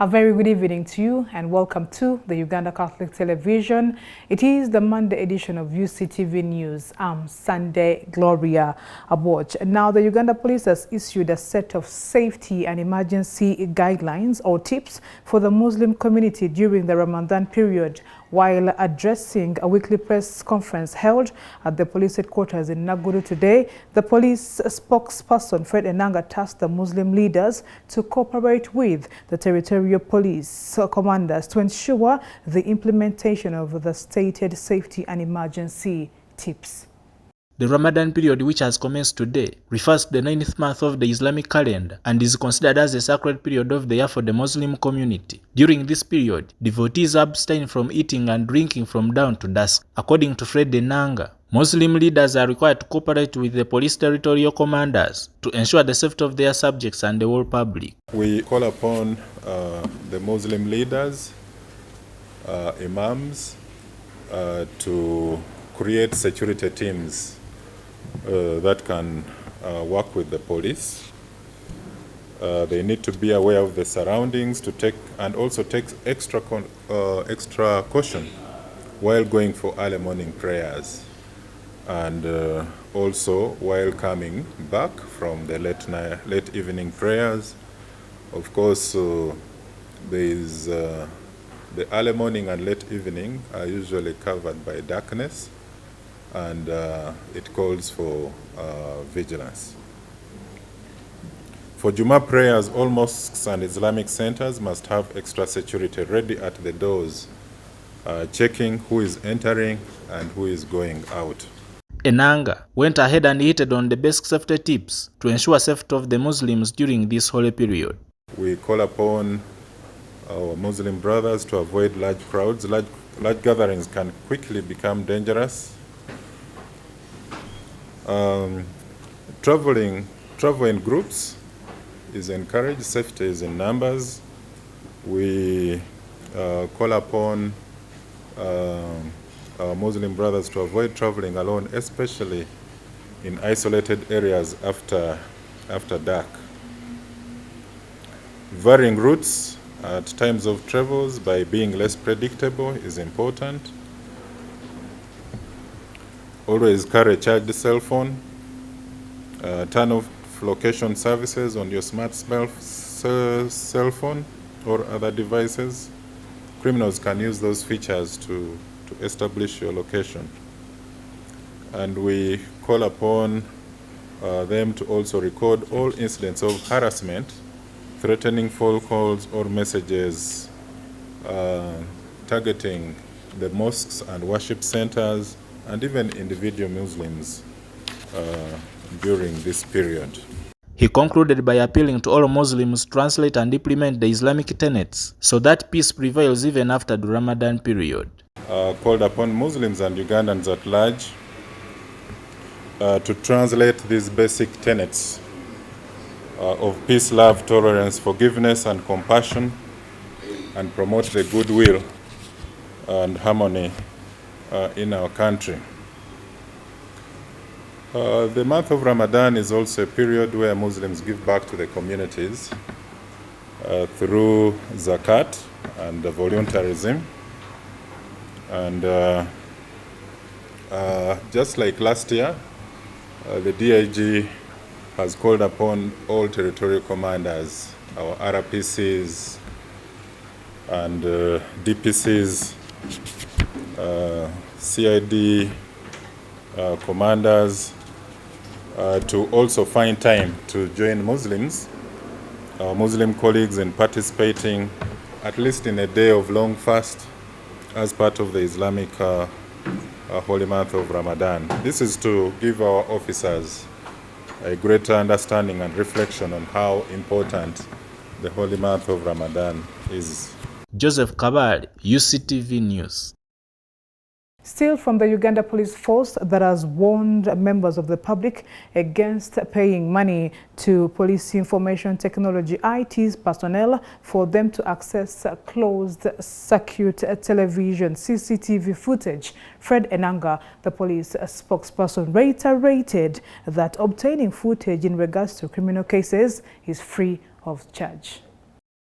A very good evening to you and welcome to the Uganda Catholic Television. It is the Monday edition of Uctv News. I'm Sunday Gloria Aboch. Now, the Uganda Police has issued a set of safety and emergency guidelines or tips for the Muslim community during the Ramadan period. While addressing a weekly press conference held at the police headquarters in Naguru today, the police spokesperson Fred Enanga tasked the Muslim leaders to cooperate with the territorial police commanders to ensure the implementation of the stated safety and emergency tips. The Ramadan period, which has commenced today, refers to the 9th month of the Islamic calendar and is considered as the sacred period of the year for the Muslim community. During this period, devotees abstain from eating and drinking from dawn to dusk. According to Fred Enanga, Muslim leaders are required to cooperate with the police territorial commanders to ensure the safety of their subjects and the whole public. We call upon the Muslim leaders, imams, to create security teams that can work with the police. They need to be aware of the surroundings to take extra caution while going for early morning prayers, and also while coming back from the late evening prayers. Of course, there is the early morning and late evening are usually covered by darkness, and it calls for vigilance. For Juma prayers, all mosques and Islamic centers must have extra security ready at the doors, checking who is entering and who is going out. Enanga went ahead and hit on the basic safety tips to ensure safety of the Muslims during this holy period. We call upon our Muslim brothers to avoid large crowds. Large gatherings can quickly become dangerous. Travel in groups is encouraged. Safety is in numbers. We call upon our Muslim brothers to avoid traveling alone, especially in isolated areas after dark. Varying routes at times of travels by being less predictable is important. Always carry a charged cell phone. Turn off location services on your smart cell phone or other devices. Criminals can use those features to establish your location. And we call upon them to also record all incidents of harassment, threatening phone calls or messages targeting the mosques and worship centers and even individual Muslims during this period. He concluded by appealing to all Muslims to translate and implement the Islamic tenets so that peace prevails even after the Ramadan period. Called upon Muslims and Ugandans at large to translate these basic tenets of peace, love, tolerance, forgiveness, and compassion, and promote the goodwill and harmony in our country. The month of Ramadan is also a period where Muslims give back to the communities through zakat and voluntarism. And just like last year, the DIG has called upon all territorial commanders, our RPCs and DPCs, CID commanders, to also find time to join Muslims, our Muslim colleagues, in participating at least in a day of long fast as part of the Islamic holy month of Ramadan. This is to give our officers a greater understanding and reflection on how important the holy month of Ramadan is. Joseph Kabari, Uctv News. Still from the Uganda Police Force that has warned members of the public against paying money to police information technology IT's personnel for them to access closed-circuit television CCTV footage. Fred Enanga, the police spokesperson, reiterated that obtaining footage in regards to criminal cases is free of charge.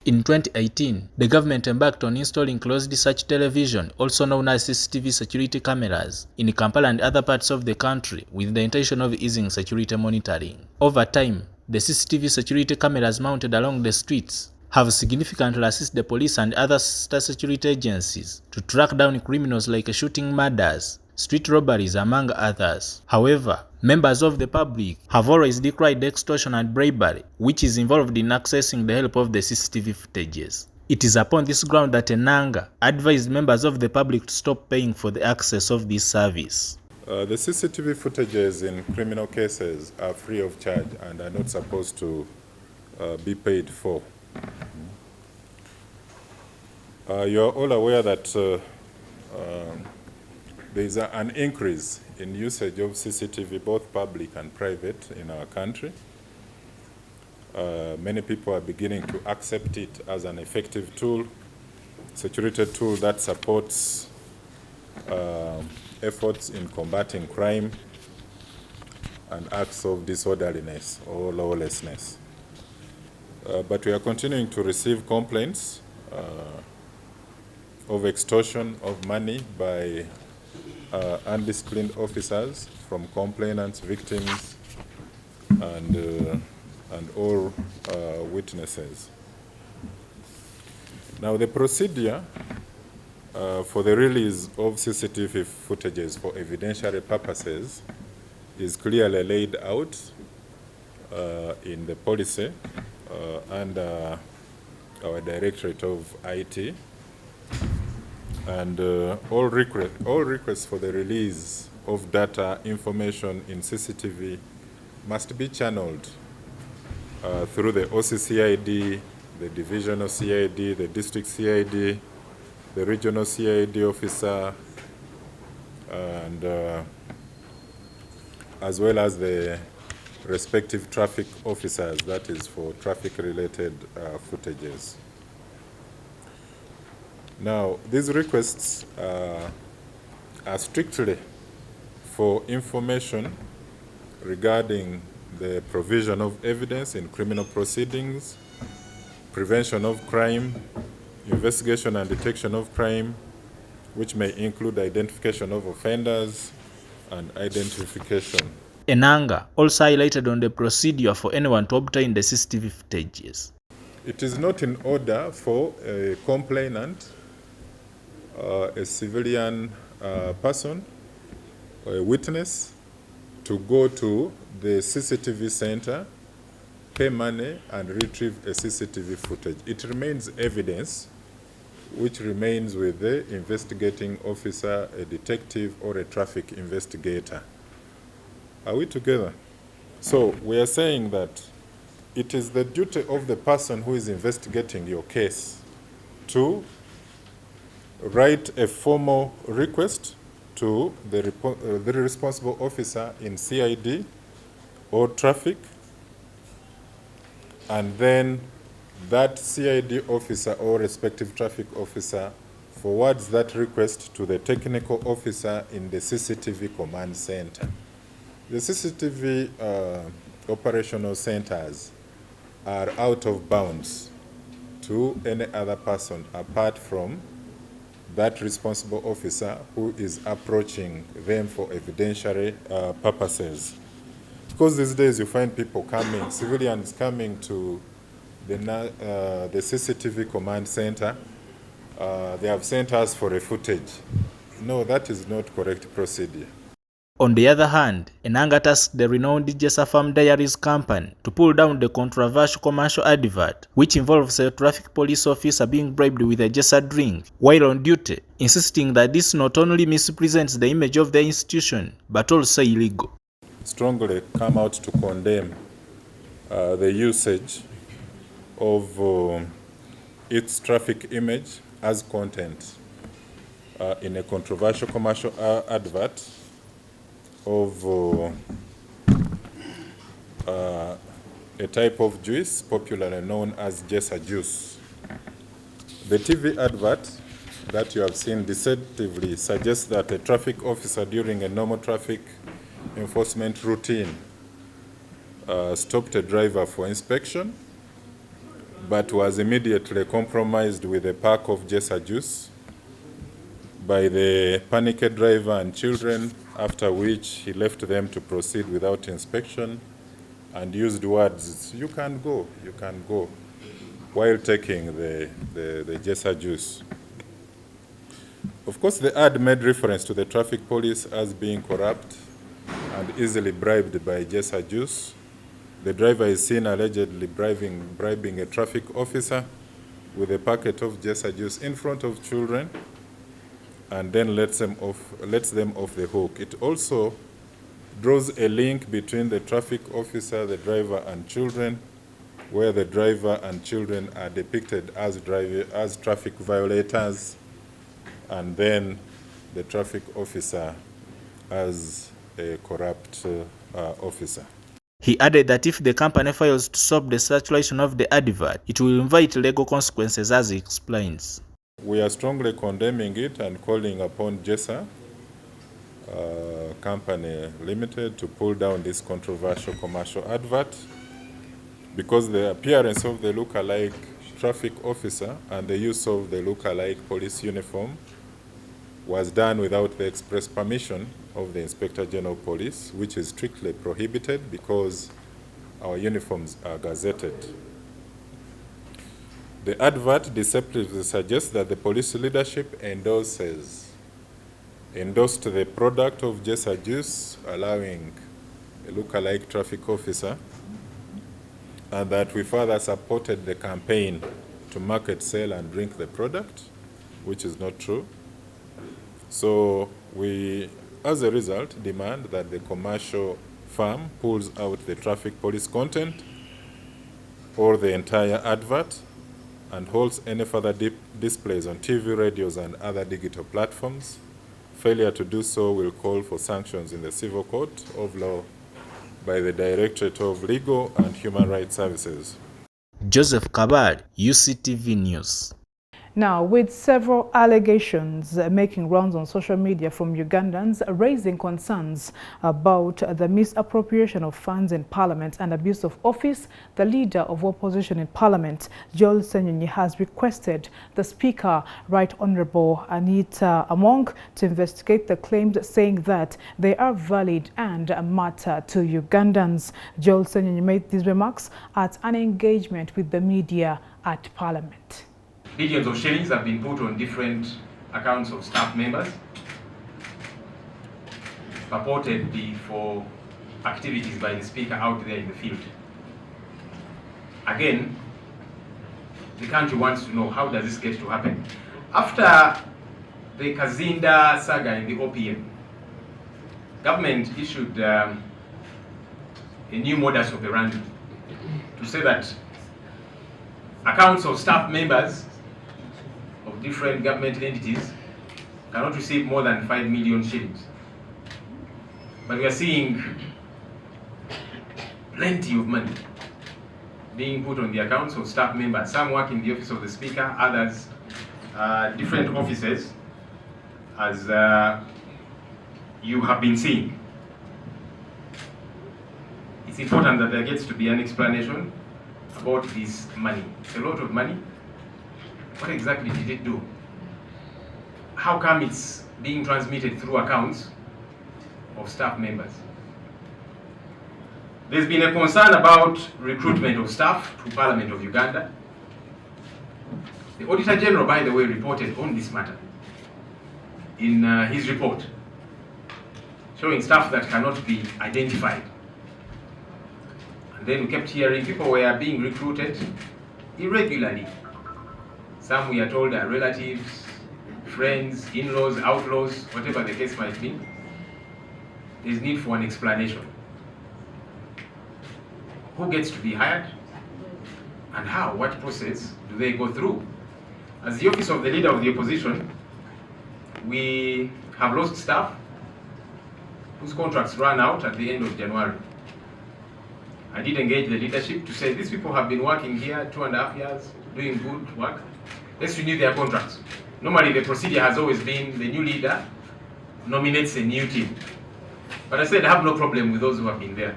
In 2018, the government embarked on installing closed search television, also known as CCTV security cameras, in Kampala and other parts of the country with the intention of easing security monitoring. Over time, the CCTV security cameras mounted along the streets have significantly assisted the police and other state security agencies to track down criminals like shooting murders, street robberies, among others. However, members of the public have always decried extortion and bribery, which is involved in accessing the help of the CCTV footages. It is upon this ground that Enanga advised members of the public to stop paying for the access of this service. The CCTV footages in criminal cases are free of charge and are not supposed to be paid for. You are all aware that there is an increase in usage of CCTV, both public and private, in our country. Many people are beginning to accept it as an effective tool, security tool that supports efforts in combating crime and acts of disorderliness or lawlessness. But we are continuing to receive complaints of extortion of money by undisciplined officers from complainants, victims, and all witnesses. Now, the procedure for the release of CCTV footages for evidentiary purposes is clearly laid out in the policy under our Directorate of IT, and all requests for the release of data information in CCTV must be channeled through the OCCID, the divisional CID, the district CID, the regional CID officer, and as well as the respective traffic officers, that is for traffic-related footages. Now, these requests are strictly for information regarding the provision of evidence in criminal proceedings, prevention of crime, investigation and detection of crime, which may include identification of offenders and identification. Enanga also highlighted on the procedure for anyone to obtain the CCTV footages. It is not in order for a complainant, a civilian person, or a witness to go to the CCTV center, pay money, and retrieve a CCTV footage. It remains evidence which remains with the investigating officer, a detective, or a traffic investigator. Are we together? So we are saying that it is the duty of the person who is investigating your case to write a formal request to the responsible officer in CID or traffic, and then that CID officer or respective traffic officer forwards that request to the technical officer in the CCTV command center. The CCTV operational centers are out of bounds to any other person apart from that responsible officer who is approaching them for evidentiary purposes. Because these days you find people coming, civilians coming to the CCTV command center. They have sent us for a footage. No, that is not correct procedure. On the other hand, Enanga tasked the renowned Jessa Farm Diaries company to pull down the controversial commercial advert, which involves a traffic police officer being bribed with a Jessa drink while on duty, insisting that this not only misrepresents the image of the institution, but also illegal. Strongly come out to condemn the usage of its traffic image as content in a controversial commercial advert of a type of juice popularly known as Jessa juice. The TV advert that you have seen deceptively suggests that a traffic officer during a normal traffic enforcement routine stopped a driver for inspection. but was immediately compromised with a pack of Jessa juice by the panicked driver and children, after which he left them to proceed without inspection and used words, you can go, while taking the Jessa juice. Of course, the ad made reference to the traffic police as being corrupt and easily bribed by Jessa juice. The driver is seen allegedly bribing a traffic officer with a packet of Jessa juice in front of children, and then lets them off the hook. It also draws a link between the traffic officer, the driver, and children, where the driver and children are depicted as traffic violators, and then the traffic officer as a corrupt officer. He added that if the company fails to stop the circulation of the advert, it will invite legal consequences, as he explains. We are strongly condemning it and calling upon Jessa Company Limited to pull down this controversial commercial advert, because the appearance of the look-alike traffic officer and the use of the look-alike police uniform was done without the express permission of the Inspector General of Police, which is strictly prohibited because our uniforms are gazetted. The advert deceptively suggests that the police leadership endorsed the product of Jessa juice, allowing a look-alike traffic officer, and that we further supported the campaign to market, sell, and drink the product, which is not true. So we, as a result, demand that the commercial firm pulls out the traffic police content or the entire advert and holds any further displays on TV, radios, and other digital platforms. Failure to do so will call for sanctions in the Civil Court of Law by the Directorate of Legal and Human Rights Services. Joseph Kabal, UCTV News. Now, with several allegations making rounds on social media from Ugandans raising concerns about the misappropriation of funds in Parliament and abuse of office, the leader of opposition in Parliament, Joel Senyonyi, has requested the Speaker, Right Honourable Anita Among, to investigate the claims, saying that they are valid and matter to Ugandans. Joel Senyonyi made these remarks at an engagement with the media at Parliament. Billions of shillings have been put on different accounts of staff members, purportedly for activities by the Speaker out there in the field. Again, the country wants to know, how does this get to happen? After the Kazinda saga in the OPM, government issued a new modus operandi to say that accounts of staff members of different government entities cannot receive more than 5 million shillings. But we are seeing plenty of money being put on the accounts of staff members. Some work in the office of the Speaker, others different offices, as you have been seeing. It's important that there gets to be an explanation about this money. It's a lot of money. What exactly did it do? How come it's being transmitted through accounts of staff members? There's been a concern about recruitment of staff to Parliament of Uganda. The Auditor General, by the way, reported on this matter in his report, showing staff that cannot be identified. And then we kept hearing people were being recruited irregularly. Some, we are told, are relatives, friends, in-laws, outlaws, whatever the case might be. There's need for an explanation. Who gets to be hired? And how? What process do they go through? As the office of the Leader of the Opposition, we have lost staff whose contracts ran out at the end of January. I did engage the leadership to say, these people have been working here 2.5 years, doing good work. Let's renew their contracts. Normally the procedure has always been the new leader nominates a new team. But I said I have no problem with those who have been there.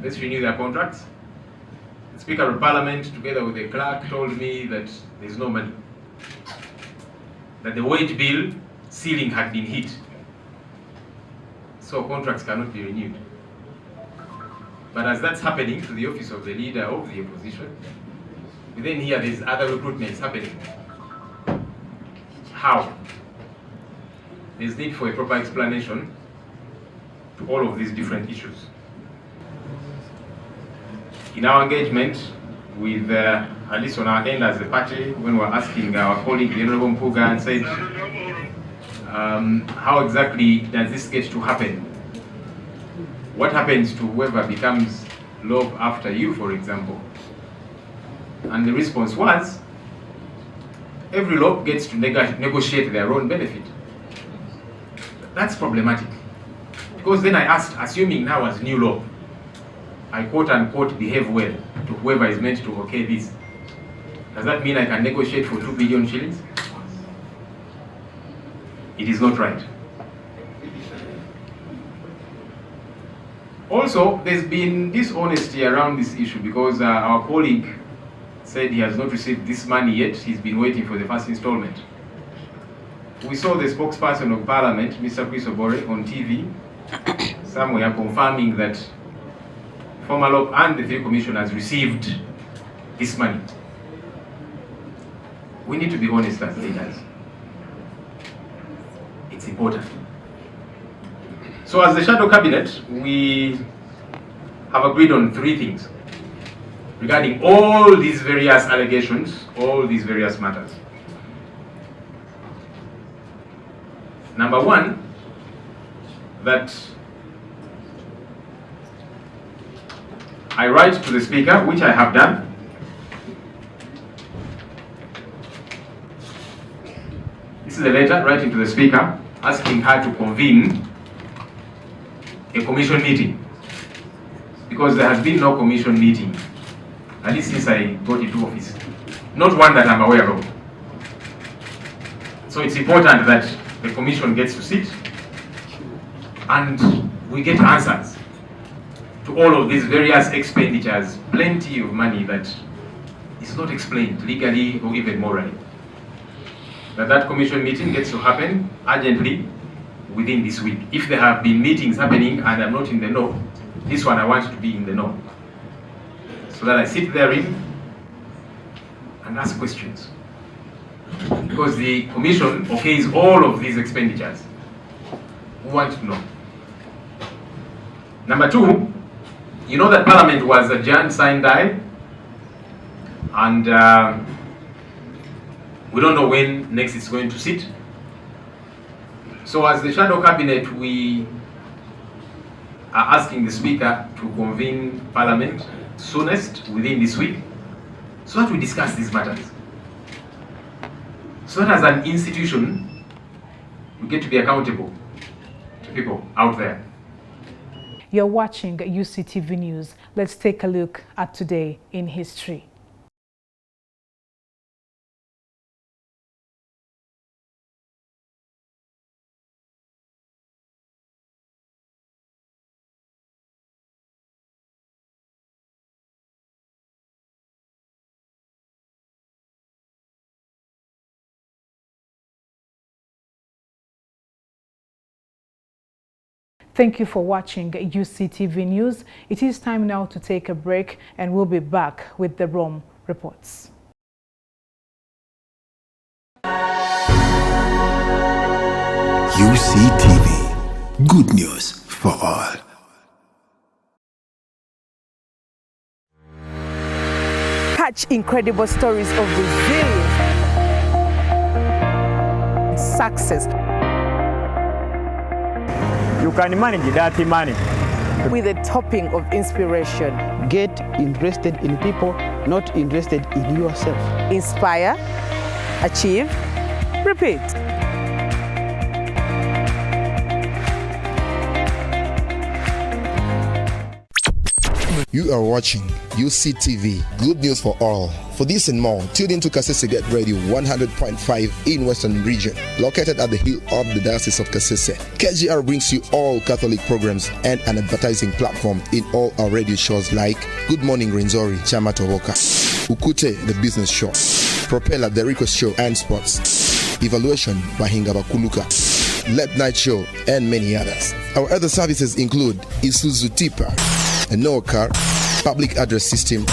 Let's renew their contracts. The Speaker of Parliament, together with the clerk, told me that there's no money, that the wage bill ceiling had been hit, so contracts cannot be renewed. But as that's happening to the office of the leader of the opposition, we then hear there's other recruitments happening. How? There's need for a proper explanation to all of these different issues. In our engagement with, at least on our end as a party, when we were asking our colleague, the Honorable Mpuga, and said, how exactly does this get to happen? What happens to whoever becomes lob after you, for example? And the response was, every lob gets to negotiate their own benefit. That's problematic. Because then I asked, assuming now as new lob, I quote unquote behave well to whoever is meant to okay this, does that mean I can negotiate for 2 billion shillings? It is not right. Also, there's been dishonesty around this issue because our colleague said he has not received this money yet. He's been waiting for the first installment. We saw the spokesperson of Parliament, Mr. Chris Obore, on TV somewhere confirming that former LOP and the three commissioners received this money. We need to be honest as leaders. It's important. So as the shadow cabinet, we have agreed on 3 things regarding all these various allegations, all these various matters. Number 1, that I write to the Speaker, which I have done, this is a letter writing to the Speaker asking her to convene a commission meeting, because there has been no commission meeting, at least since I got into office. Not one that I'm aware of. So it's important that the commission gets to sit and we get answers to all of these various expenditures, plenty of money that is not explained legally or even morally. That commission meeting gets to happen urgently within this week. If there have been meetings happening and I'm not in the know, this one I want to be in the know, so that I sit therein and ask questions. Because the commission okays all of these expenditures. We want to know. Number 2, you know that Parliament was adjourned, sine die, and we don't know when next it's going to sit. So as the shadow cabinet, we are asking the Speaker to convene Parliament soonest within this week, so that we discuss these matters. So that as an institution, we get to be accountable to people out there. You're watching Uctv News. Let's take a look at today in history. Thank you for watching Uctv News. It is time now to take a break, and we'll be back with the Rome reports. Uctv, good news for all. Catch incredible stories of resilience, success, you can manage that money with a topping of inspiration. Get interested in people, not interested in yourself. Inspire, achieve, repeat. You are watching Uctv, good news for all. For this and more, tune in to Kasese Get Radio 100.5 in Western Region, located at the hill of the Diocese of Kasese. KGR brings you all Catholic programs and an advertising platform in all our radio shows like Good Morning Renzori, Chama Tohoka, Ukute, the business show, Propeller, the request show and sports, Evaluation by Hingaba Kuluka, Late Night Show, and many others. Our other services include Isuzu Tipa, a no car, public address system,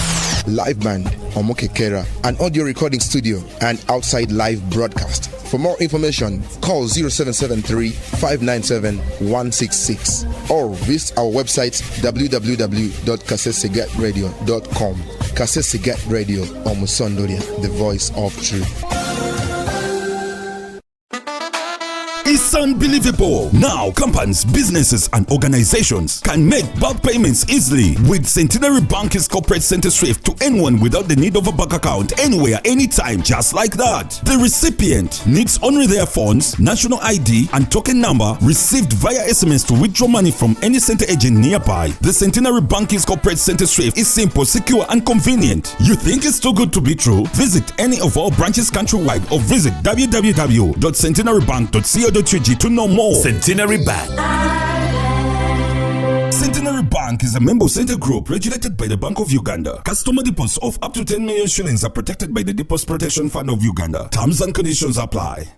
live band, Omokekera, an audio recording studio, and outside live broadcast. For more information, call 0773-597-166 or visit our website www.kasesegatradio.com. Kasesegat Radio, Omusondoria, the voice of truth. It's unbelievable. Now, companies, businesses, and organizations can make bulk payments easily with Centenary Bank's corporate center SWIFT to anyone without the need of a bank account, anywhere, anytime, just like that. The recipient needs only their phones, national ID, and token number received via SMS to withdraw money from any center agent nearby. The Centenary Bank's corporate center SWIFT is simple, secure, and convenient. You think it's too good to be true? Visit any of our branches countrywide or visit www.centenarybank.co.ug to know more. Centenary Bank. Centenary Bank is a member center group regulated by the Bank of Uganda. Customer deposits of up to 10 million shillings are protected by the Deposit Protection Fund of Uganda. Terms and conditions apply.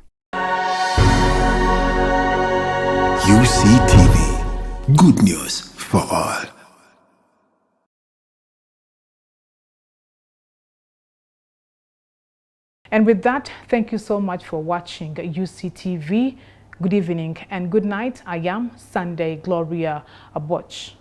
UCTV. Good news for all. And with that, thank you so much for watching UCTV. Good evening and good night. I am Sunday Gloria Aboch.